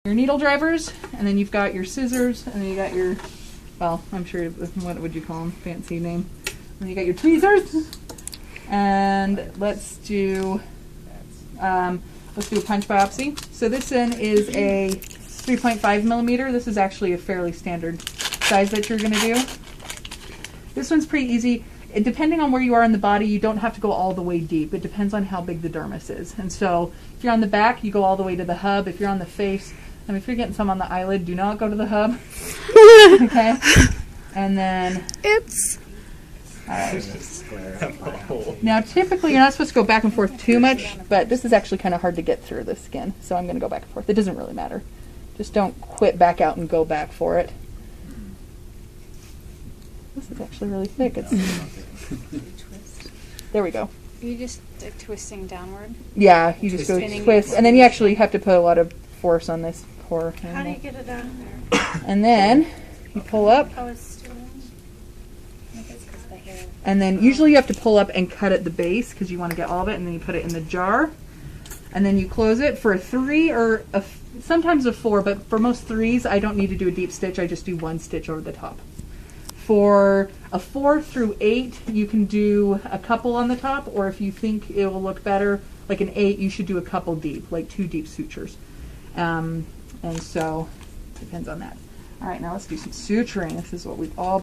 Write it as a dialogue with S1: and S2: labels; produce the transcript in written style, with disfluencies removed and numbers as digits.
S1: Your needle drivers, and then you've got your scissors, and then you got your, well, I'm sure, what would you call them? Fancy name. And then you got your tweezers. And let's do a punch biopsy. So this one is a 3.5 millimeter. This is actually a fairly standard size that you're going to do. This one's pretty easy. Depending on where you are in the body, you don't have to go all the way deep. It depends on how big the dermis is. And so if you're on the back, you go all the way to the hub. If you're on the face, if you're getting some on the eyelid, do not go to the hub. Okay? And then...
S2: Oops.
S1: Now, typically, you're not supposed to go back and forth too much, but this is actually kind of hard to get through the skin, so I'm going to go back and forth. It doesn't really matter. Just don't quit back out and go back for it. This is actually really thick. There we go.
S3: You just twisting downward?
S1: Yeah, you just go twist, and then you actually have to put a lot of force on this poor animal.
S3: How do you get it down there?
S1: And then you pull up.
S3: Oh, it's still in? I think it's because the hair.
S1: And then usually you have to pull up and cut at the base because you want to get all of it, and then you put it in the jar. And then you close it for a 3 or sometimes a 4, but for most 3s, I don't need to do a deep stitch. I just do 1 stitch over the top. For a 4 through 8, you can do a couple on the top, or if you think it will look better, like an 8, you should do a couple deep, like 2 deep sutures. And so, depends on that. All right, now let's do some suturing. This is what we've all